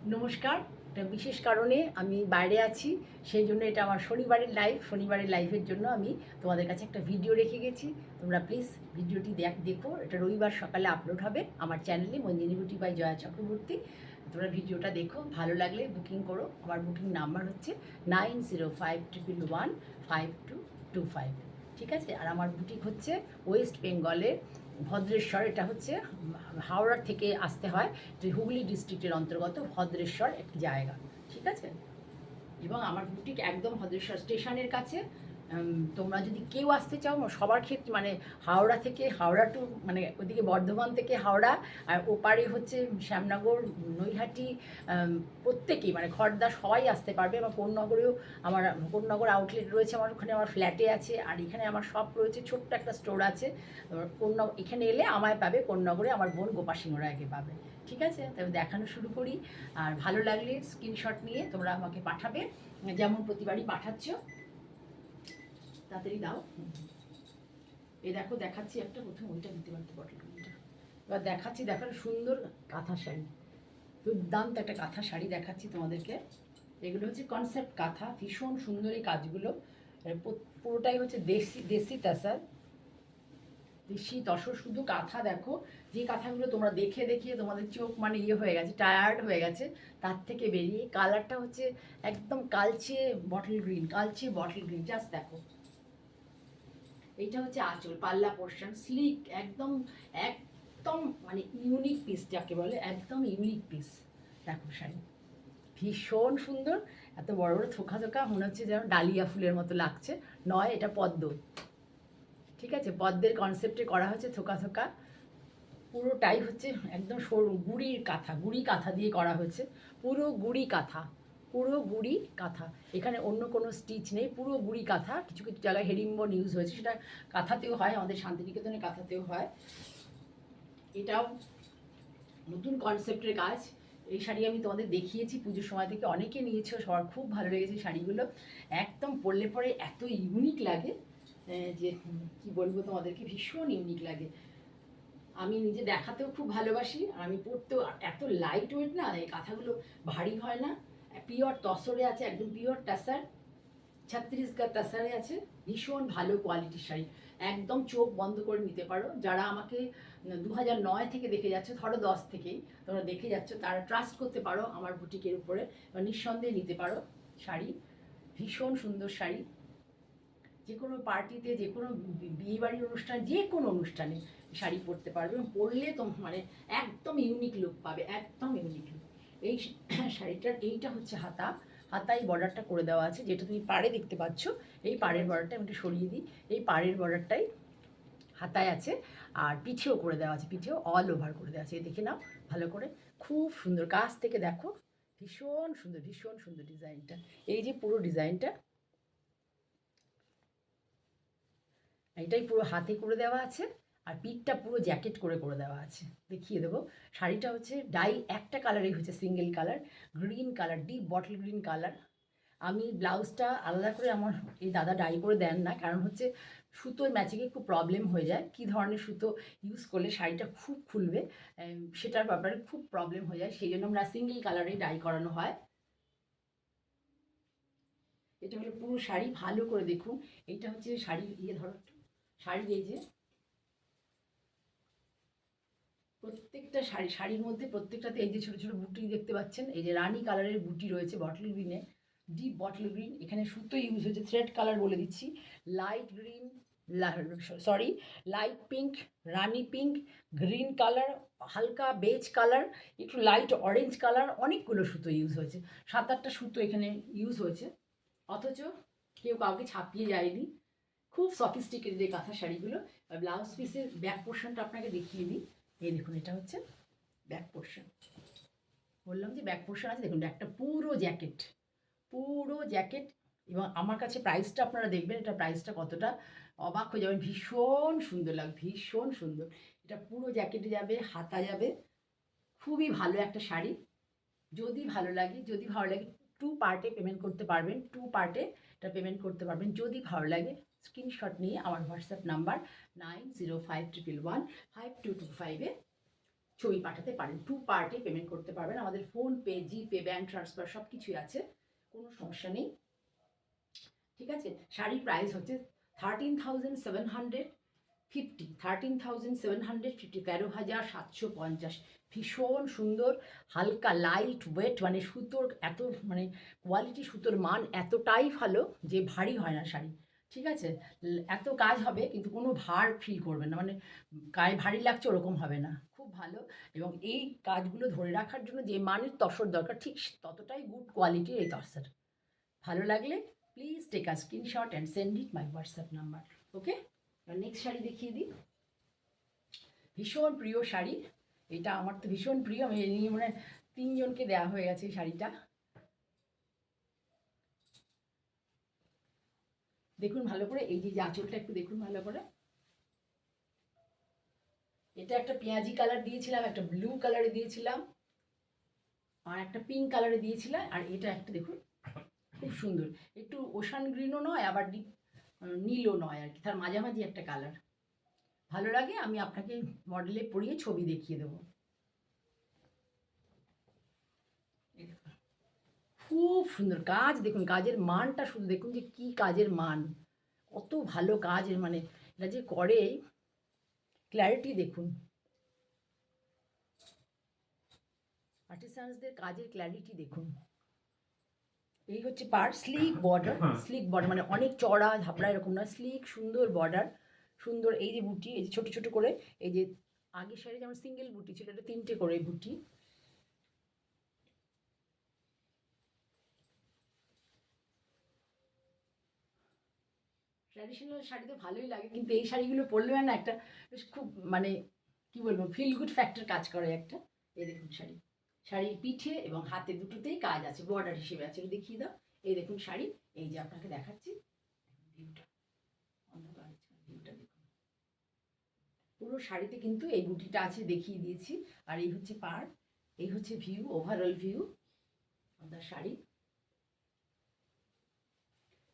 নমস্কার। একটা বিশেষ কারণে আমি বাইরে আছি, সেই জন্য এটা আমার শনিবারের লাইভ। শনিবারের লাইভের জন্য আমি তোমাদের কাছে একটা ভিডিও রেখে গেছি। তোমরা প্লিজ ভিডিওটি দেখো। এটা রবিবার সকালে আপলোড হবে আমার চ্যানেলে মঞ্জিনী বিউটি বাই জয়া চক্রবর্তী। তোমরা ভিডিওটা দেখো, ভালো লাগলে বুকিং করো। আমার বুকিং নাম্বার হচ্ছে 9051115225। ঠিক আছে? আর আমার বুটিক হচ্ছে ওয়েস্ট বেঙ্গলের ভদ্রেশ্বর। এটা হচ্ছে হাওড়া থেকে আসতে হয়, যে হুগলি ডিস্ট্রিক্টের অন্তর্গত ভদ্রেশ্বর একটি জায়গা। ঠিক আছে? এবং আমার বুটিক একদম ভদ্রেশ্বর স্টেশনের কাছে। তোমরা যদি কেউ আসতে চাও, সবার ক্ষেত্রে মানে হাওড়া থেকে, হাওড়া টু মানে ওদিকে বর্ধমান থেকে হাওড়া, আর ওপারে হচ্ছে শ্যামনগর, নৈহাটি, প্রত্যেকেই মানে খড়দা সবাই আসতে পারবে। আমার কোন্নগরেও আমার কোন্নগর আউটলেট রয়েছে, আমার ওখানে আমার ফ্ল্যাটে আছে, আর এখানে আমার শপ রয়েছে, ছোট্ট একটা স্টোর আছে। এখানে এলে আমায় পাবে, কোন্নগরে আমার বোন গোপাসিংহ রায়কে পাবে। ঠিক আছে? তবে দেখানো শুরু করি। আর ভালো লাগলে স্ক্রিনশট নিয়ে তোমরা আমাকে পাঠাবে, যেমন প্রতিবারই পাঠাচ্ছ। তাড়াতাড়ি দাও। এই দেখো, দেখাচ্ছি একটা, প্রথম ওইটা দিতে পারতে বটলটা। এবার দেখাচ্ছি, দেখো সুন্দর কাঁথা শাড়ি, দুর্দান্ত একটা কাঁথা শাড়ি দেখাচ্ছি তোমাদেরকে। এগুলো হচ্ছে কনসেপ্ট কাঁথা, ভীষণ সুন্দর এই কাজগুলো। পুরোটাই হচ্ছে দেশি দেশি তাসার, দেশি তসর। শুধু কাঁথা দেখো, যে কাঁথাগুলো তোমরা দেখে দেখিয়ে তোমাদের চোখ মানে ইয়ে হয়ে গেছে, টায়ার্ড হয়ে গেছে, তার থেকে বেরিয়ে কালারটা হচ্ছে একদম কালচে বটল গ্রিন, কালচে বটল গ্রিন। জাস্ট দেখো, এইটা হচ্ছে আঁচল, পাল্লা পোর্শন, স্লিক একদম, একদম মানে ইউনিক পিস যাকে বলে, একদম ইউনিক পিস। দেখো শাড়ি ভীষণ সুন্দর, এত বড় বড় থোকা থোকা, মনে হচ্ছে যেন ডালিয়া ফুলের মতো লাগছে। নয়, এটা পদ্ম। ঠিক আছে? পদ্মের কনসেপ্টে করা হয়েছে থোকা থোকা। পুরোটাই হচ্ছে একদম সরু গুড়ির কাঁথা, গুড়ি কাঁথা দিয়ে করা হয়েছে। পুরো গুড়ি কাঁথা, পুরো গুড়ি কাঁথা। এখানে অন্য কোনো স্টিচ নেই, পুরো গুড়ি কাঁথা। কিছু কিছু জায়গায় হেরিম্বন ইউজ হয়েছে, সেটা কাঁথাতেও হয়, আমাদের শান্তিনিকেতনের কাঁথাতেও হয়। এটাও নতুন কনসেপ্টের কাজ। এই শাড়ি আমি তোমাদের দেখিয়েছি পুজোর সময় থেকে, অনেকে নিয়েছো, সবার খুব ভালো লেগেছে শাড়িগুলো। একদম পরলে পরে এত ইউনিক লাগে যে কি বলবো তোমাদেরকে, ভীষণ ইউনিক লাগে। আমি নিজে দেখাতেও খুব ভালোবাসি, আর আমি পরতেও। এত লাইট ওয়েট না, এই কাঁথাগুলো ভারী হয় না। পিওর তসরে আছে, একদম পিওর টাসার, 36 টাসারে আছে। ভীষণ ভালো কোয়ালিটির শাড়ি, একদম চোখ বন্ধ করে নিতে পারো। যারা আমাকে 2009 থেকে দেখে যাচ্ছ, ধরো 10 থেকেই তোমরা দেখে যাচ্ছ, তারা ট্রাস্ট করতে পারো আমার বুটিকের উপরে, নিঃসন্দেহে নিতে পারো শাড়ি। ভীষণ সুন্দর শাড়ি, যে কোনো পার্টিতে, যে কোনো বিয়েবাড়ির অনুষ্ঠান, যে কোনো অনুষ্ঠানে শাড়ি পরতে পারবে, এবং পরলে তো মানে একদম ইউনিক লুক পাবে, একদম ইউনিক লুক। এই শাড়িটার এইটা হচ্ছে হাতা, হাতায় বর্ডারটা করে দেওয়া আছে, যেটা তুমি পাড়ে দেখতে পাচ্ছ। এই পাড়ের বর্ডারটা আমি একটু সরিয়ে দিই, এই পাড়ের বর্ডারটাই হাতায় আছে। আর পিঠেও করে দেওয়া আছে, পিঠেও অল ওভার করে দেওয়া আছে। এই দেখে নাও ভালো করে, খুব সুন্দর, কাছ থেকে দেখো, ভীষণ সুন্দর, ভীষণ সুন্দর ডিজাইনটা। এই যে পুরো ডিজাইনটা, এটাই পুরো হাতে করে দেওয়া আছে, আর পিঠটা পুরো জ্যাকেট করে করে দেওয়া আছে। দেখিয়ে দেবো। শাড়িটা হচ্ছে ডাই একটা কালারই হচ্ছে, single colour, green colour, deep bottle green colour. আমি ব্লাউজটা আলাদা করে, আমার এই দাদা ডাই করে দেন না, কারণ হচ্ছে সুতোর ম্যাচিংয়ে খুব প্রবলেম হয়ে যায়। কী ধরনের সুতো ইউজ করলে শাড়িটা খুব খুলবে, সেটার ব্যাপারে খুব প্রবলেম হয়ে যায়, সেই জন্য আমরা সিঙ্গেল কালারেই ডাই করানো হয়। এটা হলো পুরো শাড়ি, ভালো করে দেখুন। এইটা হচ্ছে শাড়ির ইয়ে, ধরো শাড়ির এই যে প্রত্যেকটা শাড়ির মধ্যে প্রত্যেকটাতে এই যে ছোটো ছোটো বুটি দেখতে পাচ্ছেন, এই যে রানী কালারের বুটি রয়েছে বটল গ্রিনে, ডিপ বটল গ্রিন। এখানে সুতো ইউজ হয়েছে, থ্রেড কালার বলে দিচ্ছি, light green, sorry light pink, রানি পিঙ্ক, গ্রিন কালার, হালকা বেজ কালার, একটু লাইট অরেঞ্জ কালার, অনেকগুলো সুতো ইউজ হয়েছে। 7-8টা সুতো এখানে ইউজ হয়েছে, অথচ কেউ কাউকে ছাপিয়ে যায়নি। খুব সফিস্টিকেটেড এই কাঁথা শাড়িগুলো। ব্লাউজ পিসের ব্যাক পোর্শনটা আপনাকে দেখিয়ে দিই। এই দেখুন, এটা হচ্ছে ব্যাক পোর্শন। বললাম যে ব্যাক পোর্শন আছে, দেখুন একটা পুরো জ্যাকেট, পুরো জ্যাকেট। এবং আমার কাছে প্রাইসটা আপনারা দেখবেন, এটা প্রাইসটা কতটা অবাক হয়ে যাবেন, ভীষণ সুন্দর লাগবে, ভীষণ সুন্দর। এটা পুরো জ্যাকেটে যাবে, হাতা যাবে, খুবই ভালো একটা শাড়ি। যদি ভালো লাগে, যদি ভালো লাগে, টু পার্টে পেমেন্ট করতে পারবেন, টু পার্টে এটা পেমেন্ট করতে পারবেন। যদি ভালো লাগে স্ক্রিনশট নিয়ে আমার হোয়াটসঅ্যাপ নাম্বার 9053115225-এ ছবি পাঠাতে পারেন। 2 পার্টে পেমেন্ট করতে পারবেন। আমাদের ফোনপে, জিপে, ব্যাঙ্ক ট্রান্সফার সব কিছুই আছে, কোনো সমস্যা নেই। ঠিক আছে, শাড়ির প্রাইস হচ্ছে 13,750, 13,750, 13,750। ভীষণ সুন্দর, হালকা লাইট ওয়েট, মানে সুতোর এত মানে কোয়ালিটি, সুতোর মান এতটাই ভালো যে ভারী হয় না শাড়ি। ঠিক আছে, এত কাজ হবে কিন্তু কোনো ভার ফিল করবেন না, মানে গায়ে ভারী লাগছে ওরকম হবে না, খুব ভালো। এবং এই কাজগুলো ধরে রাখার জন্য যে মানের তসর দরকার, ঠিক ততটাই গুড কোয়ালিটির এই তসর। ভালো লাগলে please take a screenshot and send it my WhatsApp number. Okay, next sari দেখিয়ে দিই। ভীষণ প্রিয় শাড়ি এটা, আমার তো ভীষণ প্রিয়, আমি এই নিয়ে মানে 3জনকে দেওয়া হয়ে গেছে এই শাড়িটা। দেখুন ভালো করে, এই যে আঁচলটা একটু দেখুন ভালো করে। এটা একটা পেঁয়াজি কালার দিয়েছিলাম, একটা ব্লু কালারে দিয়েছিলাম, আর একটা পিঙ্ক কালারে দিয়েছিলাম, আর এটা একটা দেখুন খুব সুন্দর, একটু ওশান গ্রিনও নয় আবার ডিপ নীলও নয় আর কি, তার মাঝামাঝি একটা কালার। ভালো লাগে, আমি আপনাকে মডেলে পরিয়ে ছবি দেখিয়ে দেবো। খুব সুন্দর কাজ, দেখুন কাজের মানটা শুধু দেখুন যে কি কাজের মান, কত ভালো কাজের, মানে এটা যে করে, ক্ল্যারিটি দেখুন, আর্টিসানসদের কাজের ক্ল্যারিটি দেখুন। এই হচ্ছে পার, স্লিক বর্ডার, স্লিক বর্ডার মানে অনেক চড়া ঝাপড়া এরকম না, স্লিক সুন্দর বর্ডার, সুন্দর। এই যে বুটি, এই যে ছোটো ছোটো করে, এই যে আগের শাড়ি যেমন সিঙ্গেল বুটি ছিল, এটা 3টে করে বুটি। ট্র্যাডিশনাল শাড়ি তো ভালোই লাগে, কিন্তু এই শাড়িগুলো পরলেও না একটা বেশ খুব মানে কি বলবো, ফিল গুড ফ্যাক্টর কাজ করে একটা। এই দেখুন শাড়ি, শাড়ির পিঠে এবং হাতে দুটোতেই কাজ আছে, বর্ডার হিসেবে আছে, দেখিয়ে দাও। এই দেখুন শাড়ি, এই যে আপনাকে দেখাচ্ছি ভিউটা, অন্ধকার ভিউটা দেখুন, পুরো শাড়িতে কিন্তু এই বুটিটা আছে, দেখিয়ে দিয়েছি। আর এই হচ্ছে পাড়, এই হচ্ছে ভিউ, ওভারঅল ভিউ আপনার শাড়ি।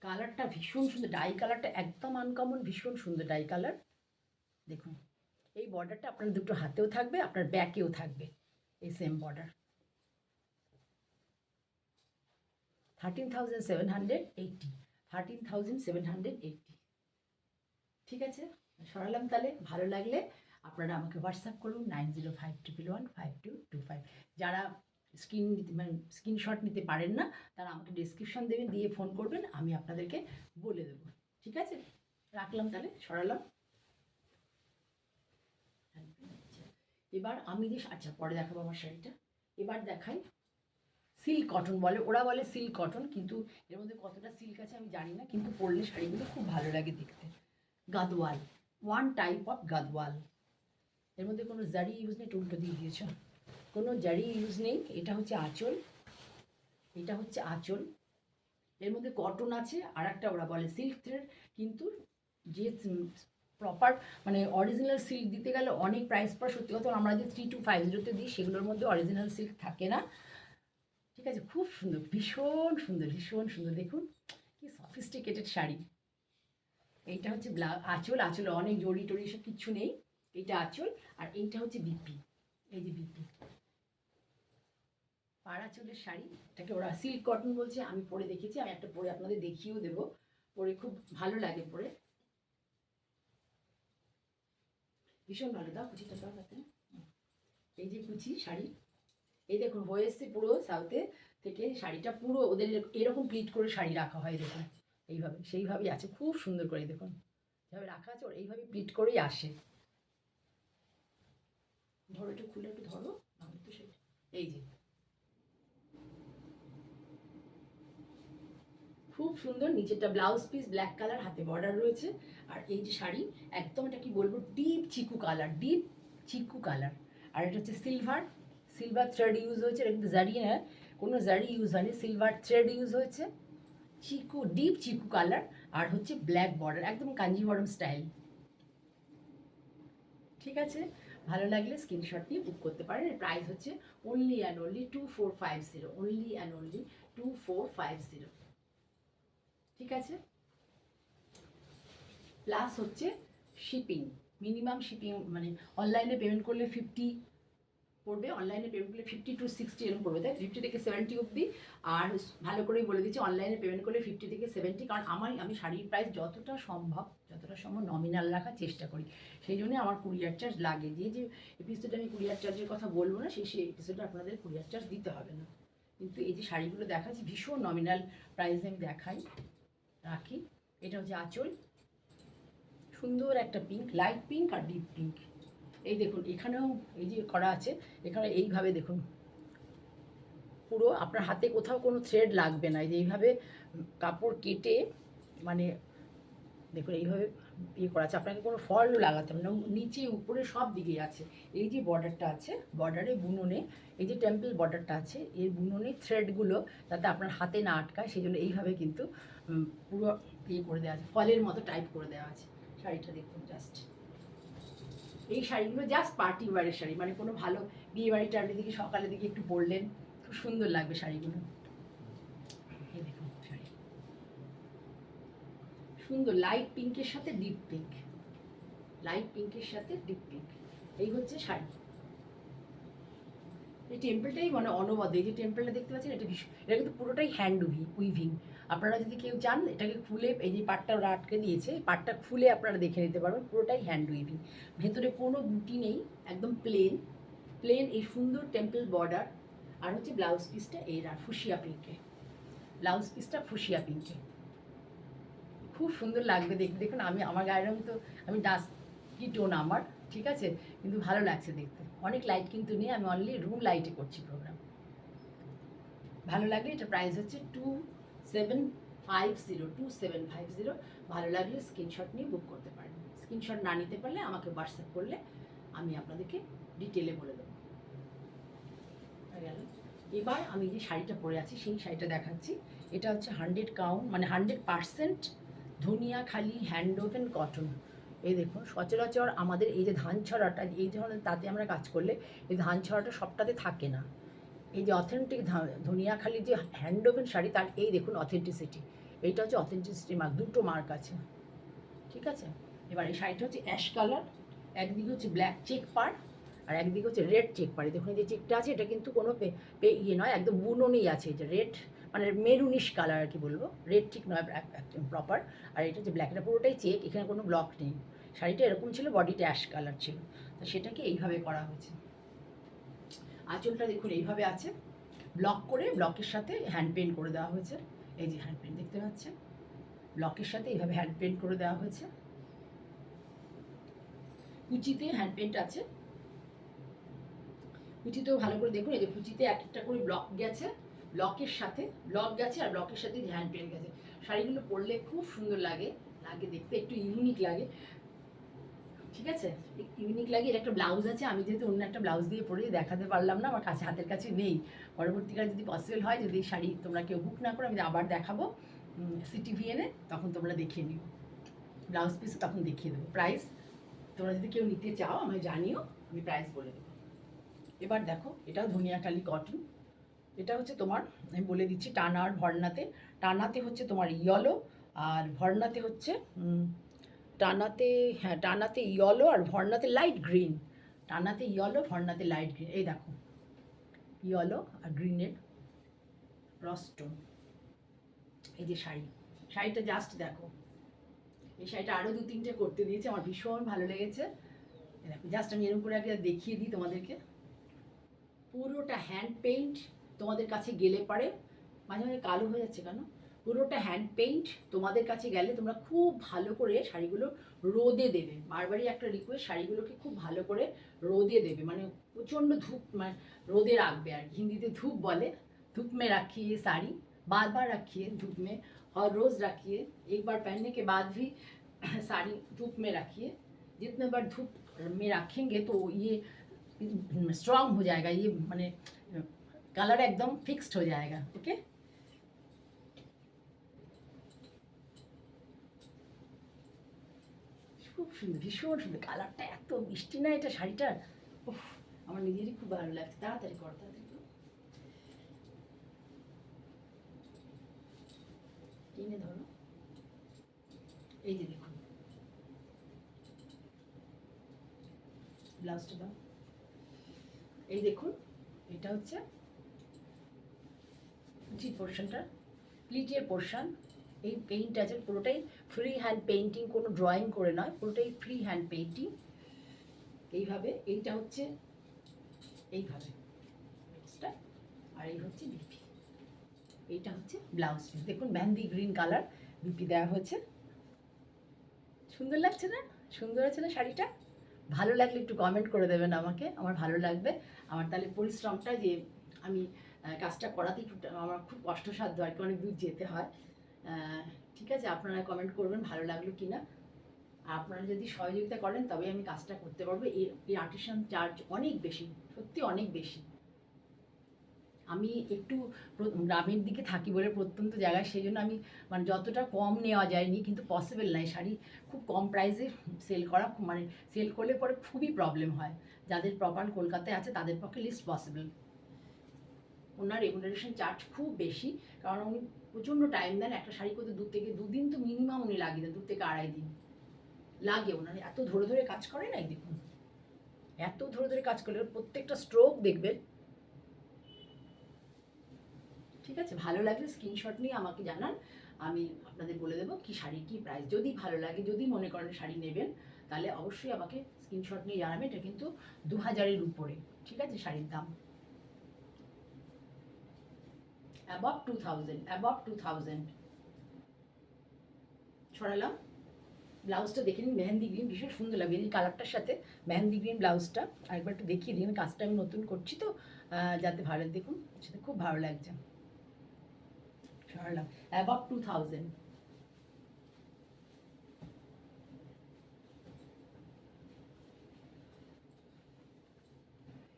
কালারটা ভীষণ সুন্দর, ডাই কালারটা একদম আনকমন, ভীষণ সুন্দর ডাই কালার। দেখুন এই বর্ডারটা আপনার দুটো হাতেও থাকবে, আপনার ব্যাকেও থাকবে এই সেম বর্ডার। 13,780, 13,780। ঠিক আছে, সরালাম তাহলে। ভালো লাগলে আপনারা আমাকে হোয়াটসঅ্যাপ করুন 9052115225। যারা মানে স্ক্রিনশট নিতে পারেন না, তারা আমাকে ডিসক্রিপশন দেবেন, দিয়ে ফোন করবেন, আমি আপনাদেরকে বলে দেবো। ঠিক আছে, রাখলাম তাহলে, সরালাম। এবার আমি যে, আচ্ছা পরে দেখাবো আমার শাড়িটা, এবার দেখাই সিল্ক কটন বলে, ওরা বলে সিল্ক কটন, কিন্তু এর মধ্যে কতটা সিল্ক আছে আমি জানি না, কিন্তু পরলে শাড়িগুলো খুব ভালো লাগে দেখতে। Gadwal, one type of Gadwal, এর মধ্যে কোনো জারি ইউজ নেই, উল্টো দিয়ে দিয়েছ, কোনো জারি ইউজ নেই। এটা হচ্ছে আঁচল, এটা হচ্ছে আঁচল, এর মধ্যে কটন আছে, আর একটা ওরা বলে সিল্ক থ্রেড, কিন্তু যে প্রপার মানে অরিজিনাল সিল্ক দিতে গেলে অনেক প্রাইস পড়ে, সত্যি কথা আমরা যে 3250 দিই সেগুলোর মধ্যে অরিজিনাল সিল্ক থাকে না। ঠিক আছে, খুব সুন্দর, ভীষণ সুন্দর, ভীষণ সুন্দর, দেখুন কি সফিস্টিকেটেড শাড়ি। এইটা হচ্ছে আঁচল, আঁচলে অনেক জড়ি টড়ি সব কিচ্ছু নেই, এইটা আঁচল। আর এইটা হচ্ছে বিপি, এই যে বিপি, পাড়া চুলের শাড়ি, এটাকে ওরা সিল্ক কটন বলছে, আমি পরে দেখেছি, আমি একটা পরে আপনাদের দেখিয়েও দেবো, পরে খুব ভালো লাগে পরে, ভীষণ ভালো। দাও কুচিটা দাও হাতে, এই যে কুচি শাড়ি, এই দেখুন হয়ে এসছে পুরো সাউথে থেকে শাড়িটা, পুরো ওদের এরকম প্লিট করে শাড়ি রাখা হয়, দেখুন এইভাবে, সেইভাবেই আছে, খুব সুন্দর করে দেখুন যেভাবে রাখা আছে, ওর এইভাবে প্লিট করেই আসে। ধরো একটু খুলে, একটু ধরো, আমি তো সেটা, এই যে খুব সুন্দর, নিচেরটা ব্লাউজ পিস ব্ল্যাক কালার, হাতে বর্ডার রয়েছে। আর এই যে শাড়ি, একদম এটা কি বলবো, ডিপ চিকু কালার, ডিপ চিকু কালার। আর এটা হচ্ছে সিলভার, সিলভার থ্রেড ইউজ হয়েছে, এটা কিন্তু জারি না, কোনো জারি ইউজ হয়নি, সিলভার থ্রেড ইউজ হয়েছে, চিকু ডিপ চিকু কালার। আর হচ্ছে ব্ল্যাক বর্ডার, একদম কাঞ্জিভরম স্টাইল। ঠিক আছে, ভালো লাগলে স্ক্রিনশট নিয়ে বুক করতে পারেন। প্রাইস হচ্ছে only and only 2450, only and only 2450। ঠিক আছে, প্লাস হচ্ছে শিপিং, মিনিমাম শিপিং, মানে অনলাইনে পেমেন্ট করলে 50, পড়বে, অনলাইনে পেমেন্ট করলে 50 to 60 এরকম পড়বে, তাই 50 থেকে 70 অবধি। আর ভালো করেই বলে দিচ্ছি, অনলাইনে পেমেন্ট করলে 50 থেকে 70, কারণ আমি শাড়ির প্রাইস যতটা সম্ভব নমিনাল রাখার চেষ্টা করি। সেই জন্য আমার কুরিয়ার চার্জ লাগে। যে এপিসোডে আমি কুরিয়ার চার্জের কথা বলবো না, সেই এপিসোডে আপনাদের কুরিয়ার চার্জ দিতে হবে না। কিন্তু এই যে শাড়িগুলো দেখাচ্ছি ভীষণ নমিনাল প্রাইসে আমি রাখি। এটা হচ্ছে আঁচল, সুন্দর একটা পিঙ্ক, লাইট পিঙ্ক আর ডিপ পিঙ্ক। এই দেখুন এখানেও এই যে করা আছে, এখানে এইভাবে দেখুন পুরো আপনার হাতে কোথাও কোনো থ্রেড লাগবে না। এই যে এইভাবে কাপড় কেটে মানে দেখুন এইভাবে করা আছে, আপনাকে কোনো ফলও লাগাতে হবে না, নিচে উপরে সব দিকে আছে। এই যে বর্ডারটা আছে, বর্ডারে বুননে এই যে টেম্পল বর্ডারটা আছে, এই বুননে থ্রেডগুলো যাতে আপনার হাতে না আটকায়, সেই জন্য এইভাবে কিন্তু পুরো করে দেওয়া আছে, ফলের মতো টাইপ করে দেওয়া আছে। শাড়িটা দেখুন জাস্ট, এই শাড়িগুলো জাস্ট পার্টি ওয়ারের শাড়ি, মানে কোনো ভালো বিয়ে বাড়ি টাড়ির দিকে সকালের দিকে একটু পরলেন, খুব সুন্দর লাগবে শাড়িগুলো। এই দেখুন শাড়ি সুন্দর, লাইট পিঙ্কের সাথে ডিপ পিঙ্ক, লাইট পিঙ্কের সাথে ডিপ পিঙ্ক, এই হচ্ছে শাড়ি। এই টেম্পলটাই মানে অনবদ্য, এই যে টেম্পলটা দেখতে পাচ্ছেন, এটা কিন্তু পুরোটাই হ্যান্ড উইভিং। আপনারা যদি কেউ চান এটাকে খুলে, এই যে পাটটা ওরা আটকে দিয়েছে, পাটটা খুলে আপনারা দেখে নিতে পারবেন, পুরোটাই হ্যান্ড উইভিং, ভেতরে কোনো বুটি নেই, একদম প্লেন এই সুন্দর টেম্পল বর্ডার। আর হচ্ছে ব্লাউজ পিসটা এর আর ফুসিয়া পিঙ্কে, ব্লাউজ পিসটা ফুসিয়া পিঙ্কে, খুব সুন্দর লাগবে দেখতে। দেখুন আমার গায়ের রং তো আমি ডাস্কি টোন আমার, ঠিক আছে, কিন্তু ভালো লাগছে দেখতে। অনেক লাইট কিন্তু নেই, আমি অনলি রুম লাইটে করছি প্রোগ্রাম। ভালো লাগলে এটা প্রাইস হচ্ছে 2750। ভালো লাগলে স্ক্রিনশট নিয়ে বুক করতে পারেন। স্ক্রিনশট না নিতে পারলে আমাকে হোয়াটসঅ্যাপ করলে আমি আপনাদেরকে ডিটেলে বলে দেবো। গেল, এবার আমি যে শাড়িটা পরে আছি সেই শাড়িটা দেখাচ্ছি। এটা হচ্ছে 100 কাউন্ট, মানে 100% ধনিয়াখালি হ্যান্ড ওভেন কটন। এই দেখুন, সচরাচর আমাদের এই যে ধান ছড়াটা, এই ধরনের তাতে আমরা কাজ করলে এই ধান ছড়াটা সবটাতে থাকে না। এই যে অথেন্টিক ধনিয়াখালি যে হ্যান্ড ওভেন শাড়ি, তার এই দেখুন অথেন্টিসিটি, এইটা হচ্ছে অথেন্টিসিটি মার্ক, দুটো মার্ক আছে, ঠিক আছে। এবার এই শাড়িটা হচ্ছে অ্যাশ কালার, একদিকে হচ্ছে ব্ল্যাক চেক পার আর একদিকে হচ্ছে রেড চেক পার। দেখুন এই যে চেকটা আছে, এটা কিন্তু কোনো নয়, একদম বুননেই আছে, এটা রেড মানে মেরুনিশ কালার আর কি বলবো, রেড ঠিক নয় একদম প্রপার। আর এটা হচ্ছে ব্ল্যাক, এটা পুরোটাই চেক, এখানে কোনো ব্লক নেই। শাড়িটা এরকম ছিল, বডিটা অ্যাশ কালার ছিল, তো সেটাকে এইভাবে করা হয়েছে। আঁচলটা দেখুন এইভাবে আছে, ব্লক করে, ব্লকের সাথে হ্যান্ড পেন্ট করে দেওয়া হয়েছে। এই যে হ্যান্ড পেন্ট দেখতে পাচ্ছেন, ব্লকের সাথে এইভাবে হ্যান্ড পেন্ট করে দেওয়া হয়েছে। কুচিতে হ্যান্ড পেন্ট আছে, কুচিতেও ভালো করে দেখুন, এই যে কুচিতে এক একটা করে ব্লক গেছে, ব্লকের সাথে ব্লক গেছে আর ব্লকের সাথে হ্যান্ড পেন্ট গেছে। শাড়িগুলো পরলে খুব সুন্দর লাগে দেখতে, একটু ইউনিক লাগে, ঠিক আছে, ইউনিক লাগে। এর একটা ব্লাউজ আছে, আমি যেহেতু অন্য একটা ব্লাউজ দিয়ে পরে দেখাতে পারলাম না, আমার কাছে হাতের কাছে নেই। পরবর্তীকালে যদি পসিবল হয়, যদি শাড়ি তোমরা কেউ বুক না করো, আমি আবার দেখাবো CTVN-এ, তখন তোমরা দেখিয়ে নিও ব্লাউজ পিস, তখন দেখিয়ে দেবো। প্রাইস তোমরা যদি কেউ নিতে চাও আমায় জানিও, আমি প্রাইস বলে দেবো। এবার দেখো, এটাও ধনিয়াখালি কটন, এটা হচ্ছে তোমার, আমি বলে দিচ্ছি, টানা আর ভরনাতে। টানাতে হচ্ছে তোমার ইয়েলো, আর ভরনাতে হচ্ছে টানাতে ইয়েলো আর ভরনাতে লাইট গ্রিন। টানাতে ইয়েলো, ভরনাতে লাইট গ্রিন। এই দেখো ইয়েলো আর গ্রিনের রস্টোন। এই যে শাড়িটা জাস্ট দেখো, এই শাড়িটা আরও 2-3টে করতে দিয়েছে, আমার ভীষণ ভালো লেগেছে। দেখো জাস্ট আমি এরকম করে আগে দেখিয়ে দিই তোমাদেরকে, পুরোটা হ্যান্ড পেইন্ট। তোমাদের কাছে গেলে পারে, মাঝে মাঝে কালো হয়ে যাচ্ছে কেন, পুরোটা হ্যান্ড পেইন্ট। তোমাদের কাছে গেলে তোমরা খুব ভালো করে শাড়িগুলো রোদে দেবে, বারবারই একটা রিকোয়েস্ট, শাড়িগুলোকে খুব ভালো করে রোদে দেবে, মানে প্রচণ্ড ধূপ, মানে রোদে রাখবে আর হিন্দিতে ধূপ বলে, धूप में रखिए साड़ी, बार बार रखिए धूप में, और रोज़ रखिए, एक बार पहनने के बाद भी साड़ी धूप में रखिए। जितने बार धूप में रखेंगे तो ये स्ट्रॉन्ग हो जाएगा, ये माने कलर एकदम फिक्स्ड हो जाएगा। ओके, খুব সুন্দর, ভীষণ সুন্দর, কালারটা এত মিষ্টি না এটা শাড়িটার, উফ আমার নিজেরই খুব ভালো লাগছে। তাড়াতাড়ি কর, তাড়াতাড়ি টেনে ধরো। এই যে দেখুন ব্লাউজটা দাও, এই দেখুন, এটা হচ্ছে জি পোর্শনটা, প্লিটের পোর্শন। এই পেইন্ট আছে পুরোটাই ফ্রি হ্যান্ড পেইন্টিং, কোনো ড্রয়িং করে নয়, পুরোটাই ফ্রি হ্যান্ড পেইন্টিং। এইভাবে এইটা হচ্ছে এইভাবে নেক্সটটা, আর এই হচ্ছে বিপি, এইটা হচ্ছে ব্লাউজ পিস। দেখুন মেহেন্দি গ্রিন কালার বিপি দেওয়া হয়েছে। সুন্দর লাগছে না? সুন্দর আছে না শাড়িটা? ভালো লাগলে একটু কমেন্ট করে দেবেন আমাকে, আমার ভালো লাগবে। আমার তাহলে পরিশ্রমটা যে আমি কাজটা করাতে একটু আমার খুব কষ্টসাধ্য আর কি, অনেক দূর যেতে হয়। ঠিক আছে, আপনারা কমেন্ট করবেন ভালো লাগলো কি না। আপনারা যদি সহযোগিতা করেন তবে আমি কাজটা করতে পারবো। এই আর্টিসান চার্জ অনেক বেশি, সত্যি অনেক বেশি। আমি একটু গ্রামের দিকে থাকি বলে প্রত্যন্ত জায়গায়, সেই জন্য আমি মানে যতটা কম নেওয়া যায়নি, কিন্তু পসিবল নয় শাড়ি খুব কম প্রাইসে সেল করা, মানে সেল করলে পরে খুবই প্রবলেম হয়। যাদের প্রপার কলকাতায় আছে তাদের পক্ষে লিস্ট পসিবল। ওনার রেমুনারেশন চার্জ খুব বেশি, কারণ উনি প্রচণ্ড টাইম দেন। একটা শাড়ি করতে 2 থেকে 2 দিন তো মিনিমাম উনি লাগিয়ে দেন, 2 থেকে 2.5 দিন লাগে ওনার। এত ধরে ধরে কাজ করে নাই, দেখুন এত ধরে ধরে কাজ করলে প্রত্যেকটা স্ট্রোক দেখবেন। ঠিক আছে, ভালো লাগলে স্ক্রিনশট নিয়ে আমাকে জানান, আমি আপনাদের বলে দেবো কি শাড়ি কি প্রাইস। যদি ভালো লাগে, যদি মনে করেন শাড়ি নেবেন, তাহলে অবশ্যই আমাকে স্ক্রিনশট নিয়ে জানাবেন। এটা কিন্তু 2000-এর উপরে, ঠিক আছে শাড়ির দাম, অ্যাবভ 2000 ছড়ালাম। ব্লাউজটা দেখে নিন, মেহেন্দি গ্রিন, ভীষণ সুন্দর লাগবে এই কালারটার সাথে মেহেন্দি গ্রিন ব্লাউজটা। আরেকবার একটু দেখিয়ে দিন, কাজটা আমি নতুন করছি তো, যাতে ভালো দেখুন, সেটা খুব ভালো লাগছে। ছড়ালাম অ্যাবভ 2000।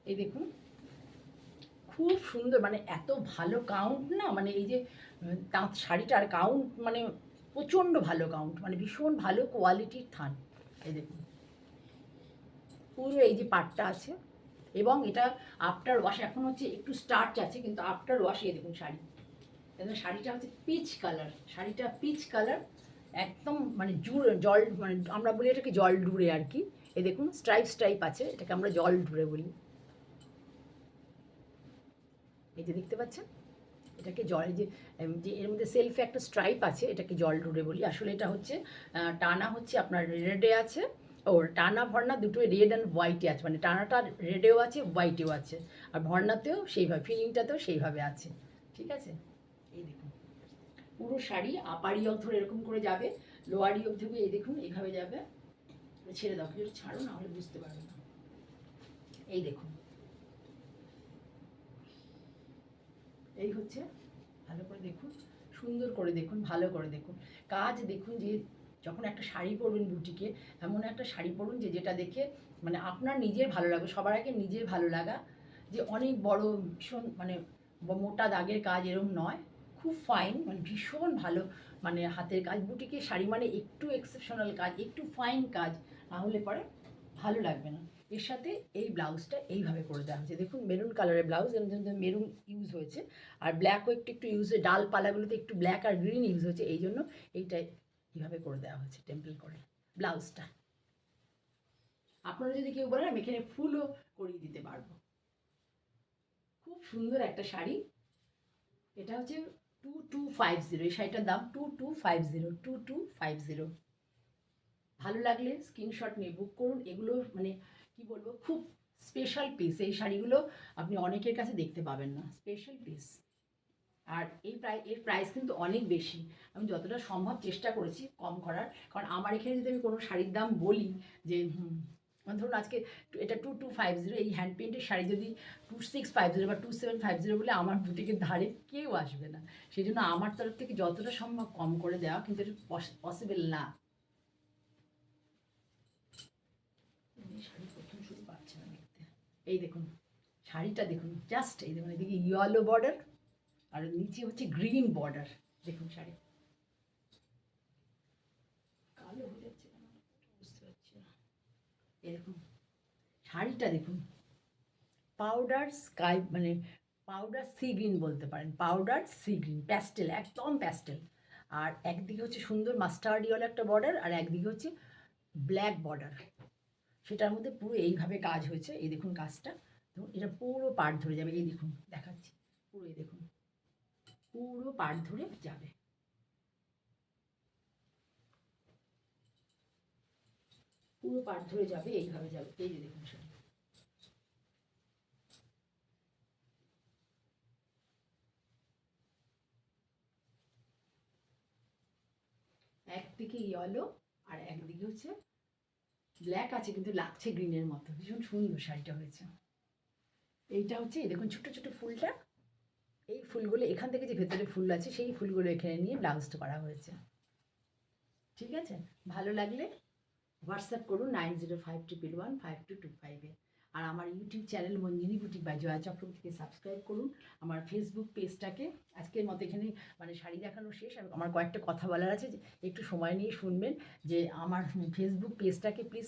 এই দেখুন খুব সুন্দর, মানে এত ভালো কাউন্ট না, মানে এই যে তাঁত শাড়িটার কাউন্ট মানে প্রচণ্ড ভালো কাউন্ট, মানে ভীষণ ভালো কোয়ালিটির থান। এই দেখুন পুরো এই যে পাটটা আছে, এবং এটা আফটার ওয়াশ এখন হচ্ছে একটু স্টার্চ আছে, কিন্তু আফটার ওয়াশ এই দেখুন শাড়ি, এবং শাড়িটা হচ্ছে পিচ কালার, শাড়িটা পিচ কালার একদম, মানে জল, মানে আমরা বলি এটাকে জল ডুরে আর কি। এই দেখুন স্ট্রাইপ স্ট্রাইপ আছে, এটাকে আমরা জল ডুরে বলি। এই যে দেখতে পাচ্ছেন, এটাকে জল, যে এর মধ্যে সেলফে একটা স্ট্রাইপ আছে, এটাকে জল ডুরে বলি। আসলে এটা হচ্ছে টানা হচ্ছে আপনার রেডে আছে, ও টানা ভর্না দুটোই রেড অ্যান্ড হোয়াইটে আছে, মানে টানাটা রেডেও আছে হোয়াইটেও আছে, আর ভর্নাতেও সেইভাবে, ফিলিংটাতেও সেইভাবে আছে। ঠিক আছে, এই দেখুন পুরো শাড়ি আপারি অথর এরকম করে যাবে, লোয়ারি অবধি এই দেখুন এইভাবে যাবে। ছেড়ে দাও, কিছু ছাড়ো, না হলে বুঝতে পারবে না। এই দেখুন, এই হচ্ছে, ভালো করে দেখুন, সুন্দর করে দেখুন, ভালো করে দেখুন কাজ দেখুন। যে যখন একটা শাড়ি পরবেন বুটিকে, এমন একটা শাড়ি পরুন যে যেটা দেখে মানে আপনার নিজের ভালো লাগবে। সবার আগে নিজের ভালো লাগা, যে অনেক বড় ভীষণ মানে মোটা দাগের কাজ এরম নয়, খুব ফাইন, মানে ভীষণ ভালো, মানে হাতের কাজ। বুটিকে শাড়ি মানে একটু এক্সেপশনাল কাজ, একটু ফাইন কাজ না হলে পরে ভালো লাগবে না। এর সাথে এই ব্লাউজটা এইভাবে করে দেওয়া হয়েছে, দেখুন মেরুন কালারের ব্লাউজ, এর মধ্যে মেরুন ইউজ হয়েছে, আর ব্ল্যাকও একটু একটু ইউজ হয়েছে, ডালপালাগুলোতে একটু ব্ল্যাক আর গ্রিন ইউজ হয়েছে, এই জন্য এইটা এইভাবে করে দেওয়া হয়েছে টেম্পল করে ব্লাউজটা। আপনারা যদি কেউ বলেন আমি এখানে ফুলও করিয়ে দিতে পারবো। খুব সুন্দর একটা শাড়ি, এটা হচ্ছে 2250, এই শাড়িটার দাম 2250। ভালো লাগলে স্ক্রিনশট নিয়ে বুক করুন। এগুলো মানে কি বলবো, খুব স্পেশাল পিস, এই শাড়িগুলো আপনি অনেকের কাছে দেখতে পাবেন না, স্পেশাল পিস। আর এর প্রাইস কিন্তু অনেক বেশি। আমি যতটা সম্ভব চেষ্টা করেছি কম করার, কারণ আমার এখানে যদি আমি কোনো শাড়ির দাম বলি যে ধরুন আজকে এটা 2250, এই হ্যান্ড পেন্টের শাড়ি যদি 2650 বা 2750 বলে, আমার বুটিকের ধারে কেউ আসবে না। সেই জন্য আমার তরফ থেকে যতটা সম্ভব কম করে দেওয়া, কিন্তু এটা পসিবল না। শাড়ি প্রথম শুরু পাচ্ছে না দেখতে। এই দেখুন শাড়িটা দেখুন, জাস্ট এই দেখুন, এদিকে ইয়েলো বর্ডার আর নিচে হচ্ছে গ্রিন বর্ডার। দেখুন শাড়ি কালো হয়ে যাচ্ছে কেন বুঝতে পারছি না। এই দেখুন শাড়িটা দেখুন, পাউডার স্কাই, মানে পাউডার সি গ্রিন বলতে পারেন, পাউডার সি গ্রিন, প্যাস্টেল, একদম প্যাস্টেল। আর একদিকে হচ্ছে সুন্দর মাস্টার্ড ইয়েলো একটা বর্ডার, আর একদিকে হচ্ছে ব্ল্যাক বর্ডার, সেটার মধ্যে পুরো এইভাবে কাজ হয়েছে। এই দেখুন কাজটা তো এটা পুরো পাড় ধরে যাবে, এই দেখুন দেখাচ্ছি, পুরো এই দেখুন পুরো পাড় ধরে যাবে, পুরো পাড় ধরে যাবে, এইভাবে যাবে, এই যে দেখুন শাড়ি। একদিকে ইয়েলো আর একদিকে হচ্ছে ব্ল্যাক আছে, কিন্তু লাগছে গ্রিনের মতো, ভীষণ সুন্দর শাড়িটা হয়েছে। এইটা হচ্ছে এই দেখুন ছোট ছোট ফুলটা, এই ফুলগুলো এখান থেকে যে ভেতরে ফুল আছে সেই ফুলগুলো এখানে নিয়ে ব্লাউজটা করা হয়েছে। ঠিক আছে, ভালো লাগলে হোয়াটসঅ্যাপ করুন 9052115225-এ। আর আমার YouTube channel Manjini boutique by Jaya চক্রবর্তীকে সাবস্ক্রাইব করুন। আমার ফেসবুক পেজটাকে, আজকের মতো এখানে মানে শাড়ি দেখানো শেষ, আমার কয়েকটা কথা বলার আছে, যে একটু সময় নিয়ে শুনবেন। যে আমার ফেসবুক পেজটাকে প্লিজ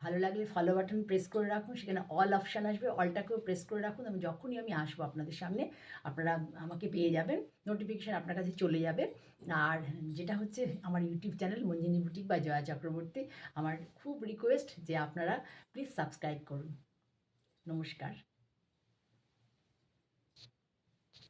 ভালো লাগলে ফলো বাটন প্রেস করে রাখুন, সেখানে অল অপশান আসবে, অলটাকেও প্রেস করে রাখুন, এবং যখনই আমি আসবো আপনাদের সামনে আপনারা আমাকে পেয়ে যাবেন, নোটিফিকেশান আপনার কাছে চলে যাবে। আর যেটা হচ্ছে আমার ইউটিউব চ্যানেল মঞ্জিনী বুটিক বা জয়া চক্রবর্তী, আমার খুব রিকোয়েস্ট যে আপনারা প্লিজ সাবস্ক্রাইব করুন। নমস্কার।